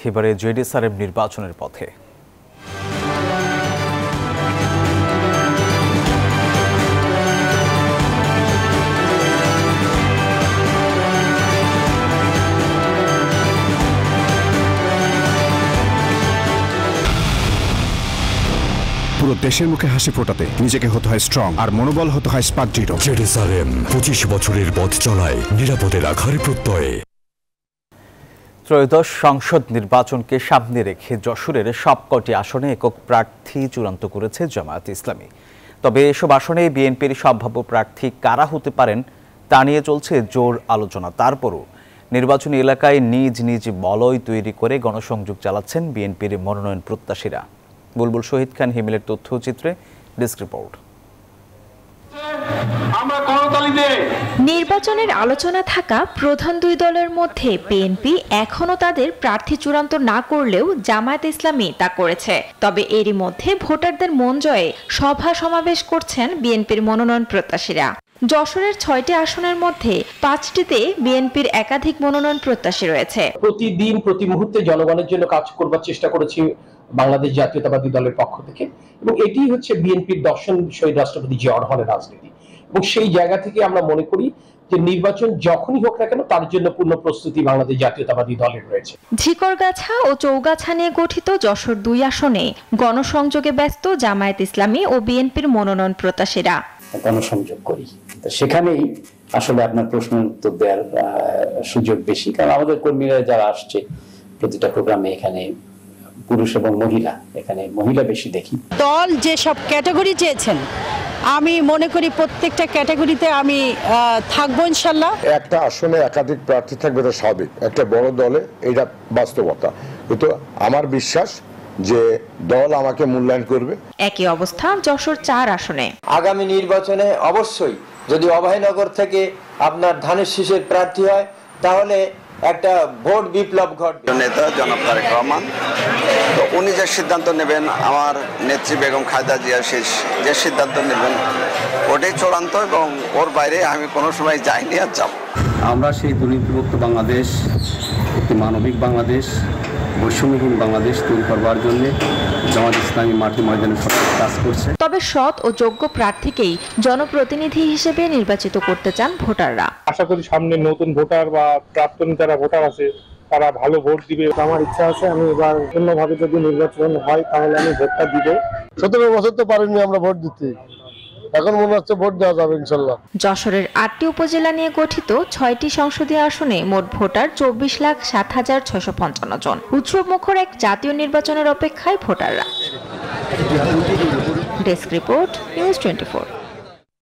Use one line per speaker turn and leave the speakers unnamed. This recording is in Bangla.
এবারে জেডিএসআরএম নির্বাচনের পথে।
পুরো দেশের মুখে হাসি ফোটাতে নিজেকে হতে হয় স্ট্রং আর মনোবল হতে হয় স্পার্ক জিরো।
জেডিএসআরএম 25 বছরের পথ চলায় নিরাপদে রাখার প্রত্যয়ে।
ত্রয়োদশ সংসদ নির্বাচনকে সামনে রেখে যশোরের সবকটি আসনে একক প্রার্থী চূড়ান্ত করেছে জামায়াতে ইসলামী। তবে এসব আসনে বিএনপির সম্ভাব্য প্রার্থী কারা হতে পারেন তা নিয়ে চলছে জোর আলোচনা। তারপরও নির্বাচনী এলাকায় নিজ নিজ বলয় তৈরি করে গণসংযোগ চালাচ্ছেন বিএনপির মনোনয়ন প্রত্যাশীরা। বুলবুল শহীদ খান হিমেলের তথ্যচিত্রে ডেস্ক রিপোর্ট।
নির্বাচনের আলোচনা থাকা প্রধান দুই দলের মধ্যে বিএনপি এখনো তাদের প্রার্থী চূড়ান্ত না করলেও জামায়াতে ইসলামী তা করেছে। তবে এরই মধ্যে ভোটারদের মন জয়ে সভা সমাবেশ করছেন বিএনপির মনোনয়ন প্রত্যাশীরা। যশোরের 6টি আসনের মধ্যে 5টিতে বিএনপির একাধিক মনোনয়ন প্রত্যাশী রয়েছে।
প্রতিদিন প্রতি মুহূর্তে জনগণের জন্য কাজ করবার চেষ্টা করেছি বাংলাদেশ জাতীয়তাবাদী দলের পক্ষ থেকে, এবং এটি হচ্ছে বিএনপির দর্শন শহীদ রাষ্ট্রপতি জিয়া রহমানের রাজনীতি। এবং সেই জায়গা থেকে আমরা মনে করি যে নির্বাচন যখনই হোক না কেন তার জন্য পূর্ণ প্রস্তুতি বাংলাদেশ জাতীয়তাবাদী দলের রয়েছে।
ঝিকরগাছা ও চৌগাছা নিয়ে গঠিত যশোর 2 আসনে গণসংযোগে ব্যস্ত জামায়াত ইসলামী ও বিএনপির মনোনয়ন প্রত্যাশীরা।
গণসংযোগ করি, সেখানেই আসলে আপনার প্রশ্ন উত্তর দেওয়ার সুযোগ বেশি, কারণ আমাদের কর্মীরা যারা আসছে প্রতিটা প্রোগ্রামে এখানে পুরুষ এবং মহিলা, এখানে মহিলা বেশি দেখি।
দল যে সব ক্যাটাগরি চেয়েছেন আমি মনে করি প্রত্যেকটা ক্যাটাগরিতে আমি থাকবো ইনশাল্লাহ।
একটা আসনে একাধিক প্রার্থী থাকবে এটা স্বাভাবিক, একটা বড় দলে এটা বাস্তবতা, কিন্তু আমার বিশ্বাস যে দল আমাকে মূল্যায়ন করবে।
একই অবস্থা যশোর 4 আসনে।
আগামী নির্বাচনে অবশ্যই যদি অভয়নগর থেকে আপনার ধানের শীষের প্রার্থী হয় তাহলে একটা ভোট বিপ্লব ঘটবে।
নেতা জনাব তারেক রহমান, তো উনি যে সিদ্ধান্ত নেবেন, আমার নেত্রী বেগম খালেদা জিয়া যে সিদ্ধান্ত নেবেন ওটাই চূড়ান্ত, এবং ওর বাইরে আমি কোনো সময় যাইনি আর যাব।
আমরা সেই দুর্নীতিমুক্ত বাংলাদেশ, একটি মানবিক বাংলাদেশ, বৈষম্যহীন বাংলাদেশ তৈরি করবার জন্য জামায়াত ইসলামী মাঠে ময়দানে কাজ করছে।
তবে সৎ ও যোগ্য প্রার্থীকেই জনপ্রতিনিধি হিসেবে নির্বাচিত করতে চান ভোটাররা।
আশা করি সামনে নতুন ভোটার বা প্রাক্তন যারা ভোটার আছে তারা ভালো ভোট দিবে। আমার ইচ্ছা আছে আমি এবার অন্যভাবে যদি নির্বাচন হয় তাহলে আমি ভোটটা দিব। 17 বছর তো পারিনি আমরা ভোট দিতে, এখন মনে হচ্ছে ভোট দেওয়া যাবে ইনশাল্লাহ।
যশোরের 8টি উপজেলা নিয়ে গঠিত 6টি সংসদীয় আসনে মোট ভোটার 24,07,655 জন। উৎসবমুখর এক জাতীয় নির্বাচনের অপেক্ষায় ভোটাররা। Desk report, news 24।